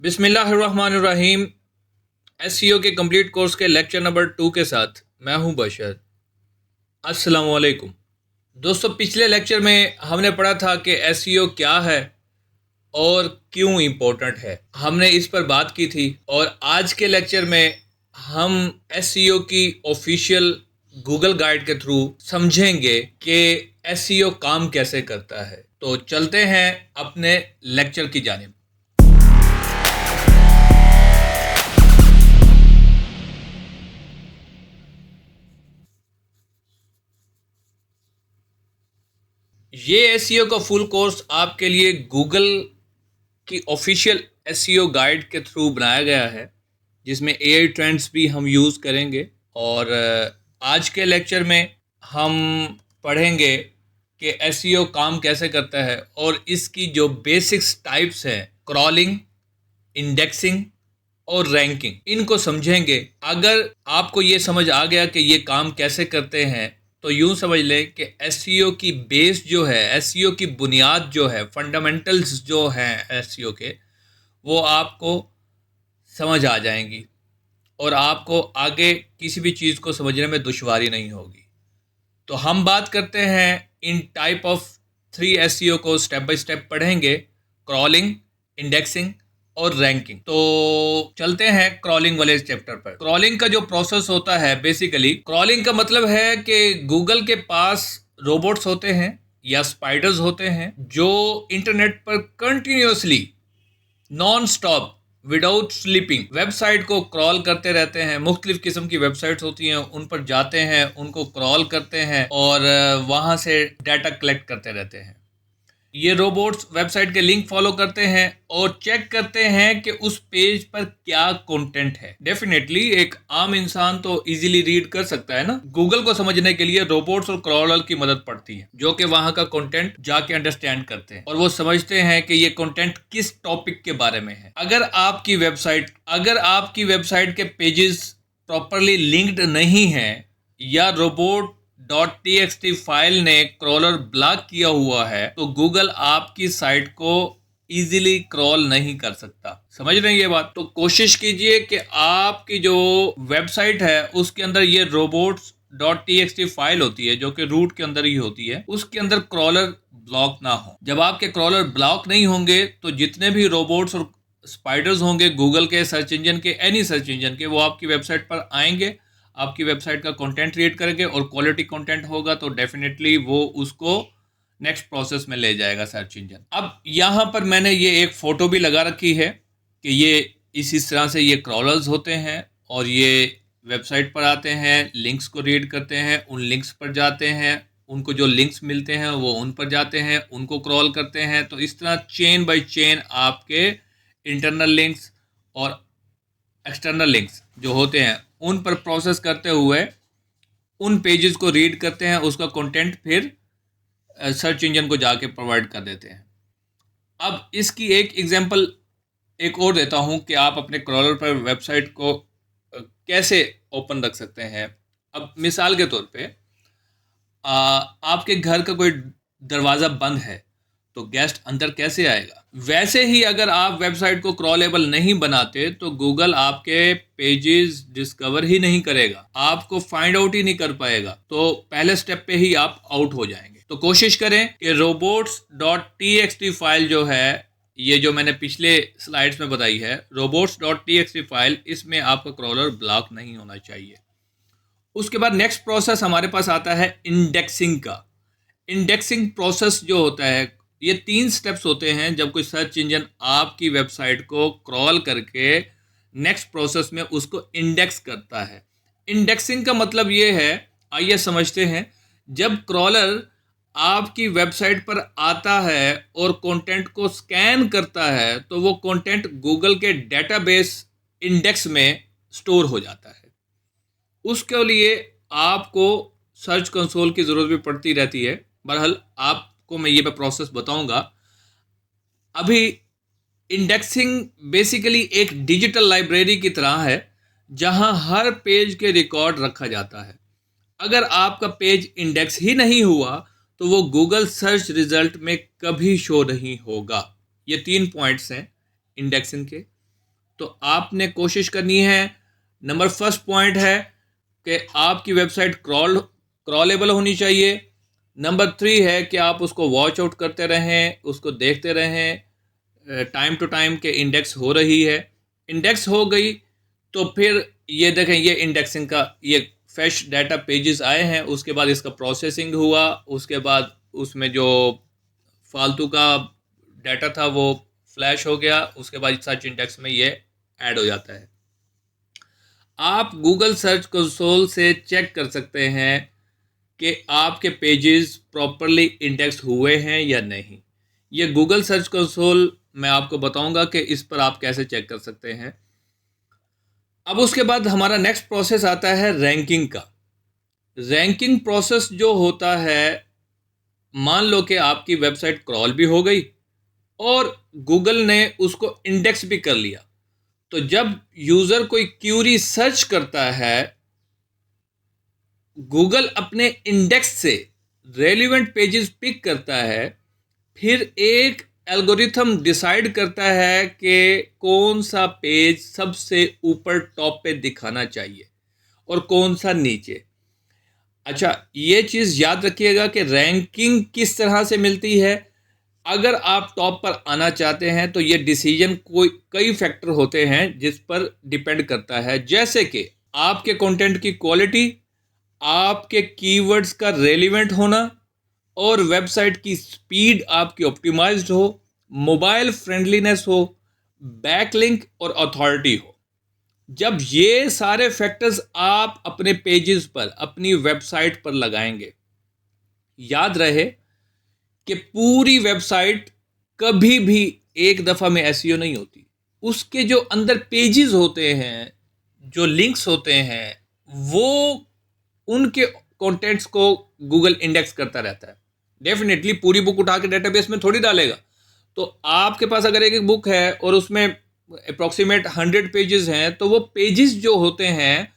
बिस्मिल्लाहिर्रहमानिर्रहीम। एसईओ के complete course के लेक्चर नंबर 2 के साथ मैं हूं बशर। अस्सलामु अलैकुम दोस्तों, पिछले लेक्चर में हमने पढ़ा था कि एसईओ क्या है और क्यों इम्पोर्टेंट है। हमने इस पर बात की थी और आज के लेक्चर में हम एसईओ की ऑफिशियल गूगल गाइड के थ्रू समझेंगे कि एसईओ काम कैसे करता है। तो चलते हैं अपने लेक्चर की जानिब। ये एसईओ का फुल कोर्स आपके लिए गूगल की ऑफिशियल एसईओ गाइड के थ्रू बनाया गया है, जिसमें एआई ट्रेंड्स भी हम यूज़ करेंगे। और आज के लेक्चर में हम पढ़ेंगे कि एसईओ काम कैसे करता है और इसकी जो बेसिक्स टाइप्स हैं, क्रॉलिंग, इंडेक्सिंग और रैंकिंग, इनको समझेंगे। अगर आपको ये समझ आ गया कि ये काम कैसे करते हैं तो यूं समझ लें कि एसईओ की बेस जो है, एसईओ की बुनियाद जो है, फंडामेंटल्स जो हैं एसईओ के, वो आपको समझ आ जाएंगी और आपको आगे किसी भी चीज़ को समझने में दुश्वारी नहीं होगी। तो हम बात करते हैं इन टाइप ऑफ 3 एसईओ को स्टेप बाय स्टेप पढ़ेंगे: क्रॉलिंग, इंडेक्सिंग और रैंकिंग। तो चलते हैं क्रॉलिंग वाले चैप्टर पर। क्रॉलिंग का जो प्रोसेस होता है, बेसिकली क्रॉलिंग का मतलब है कि गूगल के पास रोबोट्स होते हैं या स्पाइडर्स होते हैं जो इंटरनेट पर continuously non stop without sleeping website को क्रॉल करते रहते हैं। मुख्तलिफ किस्म की वेबसाइट्स होती हैं, उन पर जाते हैं, उनको क्रॉल करते हैं और वहाँ से डाटा कलेक्ट करते रहते हैं। ये रोबोट्स वेबसाइट के लिंक फॉलो करते हैं और चेक करते हैं कि उस पेज पर क्या कंटेंट है। डेफिनेटली एक आम इंसान तो इजीली रीड कर सकता है ना। गूगल को समझने के लिए रोबोट्स और क्रॉलर की मदद पड़ती है, जो कि वहां का कंटेंट जाके अंडरस्टैंड करते हैं और वो समझते हैं कि ये कंटेंट किस टॉपिक के बारे में है। अगर आपकी वेबसाइट के पेजेस प्रॉपरली लिंक्ड नहीं है या रोबोट .txt फाइल ने क्रॉलर ब्लॉक किया हुआ है, तो गूगल आपकी साइट को इजीली क्रॉल नहीं कर सकता। समझ रहे हैं ये बात? तो कोशिश कीजिए कि आपकी जो वेबसाइट है उसके अंदर ये रोबोट्स .txt फाइल होती है, जो कि रूट के अंदर ही होती है, उसके अंदर क्रॉलर ब्लॉक ना हो। जब आपके क्रॉलर ब्लॉक नहीं होंगे तो जितने भी रोबोट्स और स्पाइडर्स होंगे गूगल के सर्च इंजन के, एनी सर्च इंजन के, वो आपकी वेबसाइट पर आएंगे, आपकी वेबसाइट का कंटेंट रीड करेंगे और क्वालिटी कंटेंट होगा तो डेफिनेटली वो उसको नेक्स्ट प्रोसेस में ले जाएगा सर्च इंजन। अब यहाँ पर मैंने ये एक फ़ोटो भी लगा रखी है कि ये इस तरह से ये क्रॉलर्स होते हैं और ये वेबसाइट पर आते हैं, लिंक्स को रीड करते हैं, उन लिंक्स पर जाते हैं, उनको जो लिंक्स मिलते हैं वो उन पर जाते हैं, उनको क्रॉल करते हैं। तो इस तरह चेन बाय चेन आपके इंटरनल लिंक्स और एक्सटर्नल लिंक्स जो होते हैं उन पर प्रोसेस करते हुए उन पेजेस को रीड करते हैं, उसका कंटेंट फिर सर्च इंजन को जाके प्रोवाइड कर देते हैं। अब इसकी एक एग्जांपल एक और देता हूं कि आप अपने क्रॉलर पर वेबसाइट को कैसे ओपन रख सकते हैं। अब मिसाल के तौर पे आपके घर का कोई दरवाज़ा बंद है तो गेस्ट अंदर कैसे आएगा? वैसे ही अगर आप वेबसाइट को क्रॉलेबल नहीं बनाते तो गूगल आपके पेजेस डिस्कवर ही नहीं करेगा, आपको फाइंड आउट ही नहीं कर पाएगा। तो पहले स्टेप पे ही आप आउट हो जाएंगे। तो कोशिश करें कि robots.txt फाइल जो है, ये जो मैंने पिछले स्लाइड्स में बताई है, robots.txt फाइल, इसमें आपका क्रॉलर ब्लॉक नहीं होना चाहिए। उसके बाद नेक्स्ट प्रोसेस हमारे पास आता है इंडेक्सिंग का। इंडेक्सिंग प्रोसेस जो होता है, ये 3 स्टेप्स होते हैं जब कोई सर्च इंजन आपकी वेबसाइट को क्रॉल करके नेक्स्ट प्रोसेस में उसको इंडेक्स करता है। इंडेक्सिंग का मतलब ये है, आइए समझते हैं। जब क्रॉलर आपकी वेबसाइट पर आता है और कंटेंट को स्कैन करता है तो वो कंटेंट गूगल के डेटाबेस इंडेक्स में स्टोर हो जाता है। उसके लिए आपको सर्च कंसोल की ज़रूरत भी पड़ती रहती है। बहरहाल आपको मैं ये प्रोसेस बताऊंगा। अभी इंडेक्सिंग बेसिकली एक डिजिटल लाइब्रेरी की तरह है जहां हर पेज के रिकॉर्ड रखा जाता है। अगर आपका पेज इंडेक्स ही नहीं हुआ तो वो गूगल सर्च रिजल्ट में कभी शो नहीं होगा। ये 3 पॉइंट्स हैं इंडेक्सिंग के। तो आपने कोशिश करनी है, नंबर फर्स्ट पॉइंट है कि आपकी वेबसाइट क्रॉलेबल होनी चाहिए। नंबर 3 है कि आप उसको वॉच आउट करते रहें, उसको देखते रहें टाइम टू टाइम के इंडेक्स हो रही है। इंडेक्स हो गई तो फिर ये देखें, ये इंडेक्सिंग का ये फ्रेश डाटा पेजेस आए हैं, उसके बाद इसका प्रोसेसिंग हुआ, उसके बाद उसमें जो फालतू का डाटा था वो फ्लैश हो गया, उसके बाद सर्च इंडेक्स में ये ऐड हो जाता है। आप गूगल सर्च कंसोल से चेक कर सकते हैं कि आपके पेजेस प्रॉपरली इंडेक्स हुए हैं या नहीं। ये गूगल सर्च कंसोल मैं आपको बताऊंगा कि इस पर आप कैसे चेक कर सकते हैं। अब उसके बाद हमारा नेक्स्ट प्रोसेस आता है रैंकिंग का। रैंकिंग प्रोसेस जो होता है, मान लो कि आपकी वेबसाइट क्रॉल भी हो गई और गूगल ने उसको इंडेक्स भी कर लिया, तो जब यूजर कोई क्यूरी सर्च करता है, गूगल अपने इंडेक्स से रेलिवेंट पेजेस पिक करता है, फिर एक एल्गोरिथम डिसाइड करता है कि कौन सा पेज सबसे ऊपर टॉप पे दिखाना चाहिए और कौन सा नीचे। अच्छा, ये चीज़ याद रखिएगा कि रैंकिंग किस तरह से मिलती है। अगर आप टॉप पर आना चाहते हैं तो ये डिसीजन कई फैक्टर होते हैं जिस पर डिपेंड करता है, जैसे कि आपके कंटेंट की क्वालिटी, आपके कीवर्ड्स का रेलिवेंट होना और वेबसाइट की स्पीड आपकी ऑप्टिमाइज्ड हो, मोबाइल फ्रेंडलीनेस हो, बैकलिंक और अथॉरिटी हो। जब ये सारे फैक्टर्स आप अपने पेजेस पर, अपनी वेबसाइट पर लगाएंगे, याद रहे कि पूरी वेबसाइट कभी भी एक दफ़ा में एसईओ नहीं होती। उसके जो अंदर पेजेस होते हैं, जो लिंक्स होते हैं, वो उनके कंटेंट्स को गूगल इंडेक्स करता रहता है। डेफिनेटली पूरी बुक उठा के डेटाबेस में थोड़ी डालेगा। तो आपके पास अगर एक बुक है और उसमें अप्रॉक्सीमेट 100 पेजेस हैं, तो वो पेजेस जो होते हैं,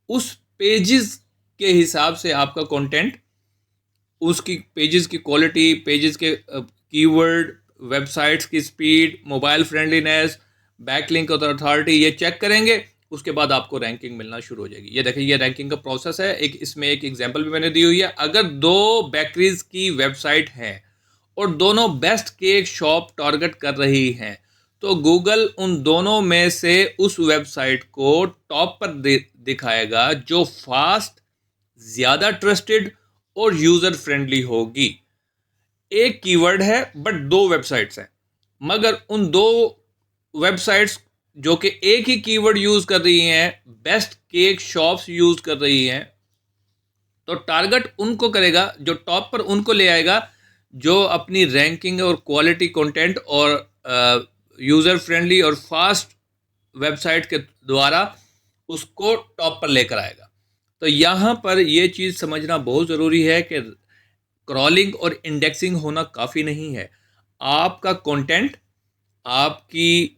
उस पेजेस के हिसाब से आपका कंटेंट, उसकी पेजेस की क्वालिटी, पेजेस के कीवर्ड, वेबसाइट्स की स्पीड, मोबाइल फ्रेंडलीनेस, बैकलिंक और अथॉरिटी, ये चेक करेंगे। उसके बाद आपको रैंकिंग मिलना शुरू हो जाएगी। ये देखिए, ये रैंकिंग का प्रोसेस है। इसमें एक एग्जांपल भी मैंने दी हुई है। अगर 2 बेकरीज की वेबसाइट है और दोनों बेस्ट केक शॉप टारगेट कर रही हैं, तो गूगल उन दोनों में से उस वेबसाइट को टॉप पर दिखाएगा जो फास्ट, ज़्यादा ट्रस्टेड और यूज़र फ्रेंडली होगी। एक कीवर्ड है बट 2 वेबसाइट्स हैं, मगर उन 2 वेबसाइट्स जो कि एक ही कीवर्ड यूज़ कर रही हैं, बेस्ट केक शॉप्स यूज़ कर रही हैं, तो टारगेट उनको करेगा, जो टॉप पर उनको ले आएगा, जो अपनी रैंकिंग और क्वालिटी कंटेंट और यूज़र फ्रेंडली और फास्ट वेबसाइट के द्वारा उसको टॉप पर लेकर आएगा। तो यहाँ पर ये चीज़ समझना बहुत ज़रूरी है कि क्रॉलिंग और इंडेक्सिंग होना काफ़ी नहीं है। आपका कंटेंट, आपकी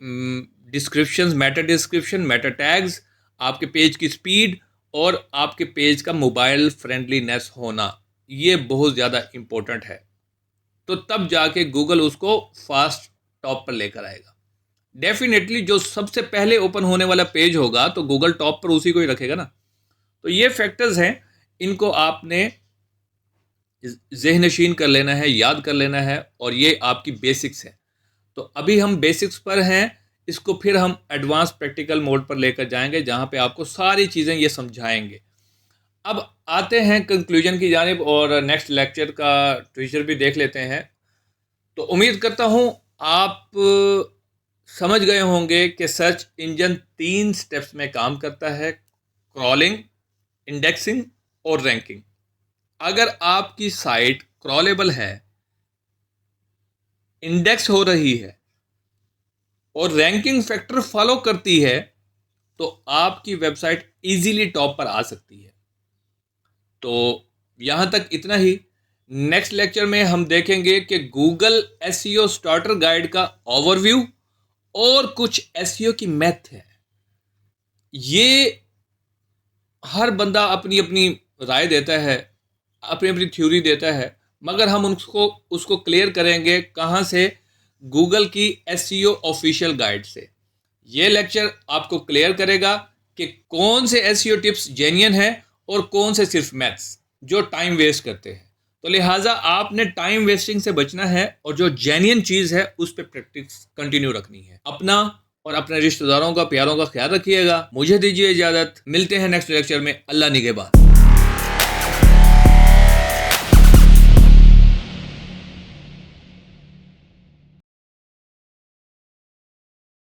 डिस्क्रिप्शंस, मेटा टैग्स, आपके पेज की स्पीड और आपके पेज का मोबाइल फ्रेंडलीनेस होना, ये बहुत ज़्यादा इम्पोर्टेंट है। तो तब जाके गूगल उसको फास्ट टॉप पर लेकर आएगा। डेफिनेटली जो सबसे पहले ओपन होने वाला पेज होगा तो गूगल टॉप पर उसी को ही रखेगा ना। तो ये फैक्टर्स हैं, इनको आपने ज़हनशीन कर लेना है, याद कर लेना है, और ये आपकी बेसिक्स है। तो अभी हम बेसिक्स पर हैं, इसको फिर हम एडवांस प्रैक्टिकल मोड पर लेकर जाएंगे, जहाँ पे आपको सारी चीज़ें ये समझाएंगे। अब आते हैं कंक्लूजन की जानिब और नेक्स्ट लेक्चर का टीचर भी देख लेते हैं। तो उम्मीद करता हूँ आप समझ गए होंगे कि सर्च इंजन 3 स्टेप्स में काम करता है: क्रॉलिंग, इंडेक्सिंग और रैंकिंग। अगर आपकी साइट क्रॉलेबल है, इंडेक्स हो रही है और रैंकिंग फैक्टर फॉलो करती है, तो आपकी वेबसाइट इजीली टॉप पर आ सकती है। तो यहाँ तक इतना ही। नेक्स्ट लेक्चर में हम देखेंगे कि गूगल एसईओ स्टार्टर गाइड का ओवरव्यू और कुछ एसईओ की मैथ है। ये हर बंदा अपनी अपनी राय देता है, अपनी अपनी थ्योरी देता है, मगर हम उसको क्लियर करेंगे कहाँ से? गूगल की एसईओ ऑफिशियल गाइड से। ये लेक्चर आपको क्लियर करेगा कि कौन से एसईओ टिप्स जेन्युइन है और कौन से सिर्फ मैथ्स जो टाइम वेस्ट करते हैं। तो लिहाजा आपने टाइम वेस्टिंग से बचना है और जो जेन्युइन चीज़ है उस पर प्रैक्टिस कंटिन्यू रखनी है। अपना और अपने रिश्तेदारों का, प्यारों का ख्याल रखिएगा। मुझे दीजिए इजाज़त, मिलते हैं नेक्स्ट लेक्चर में। अल्लाह निगहबान।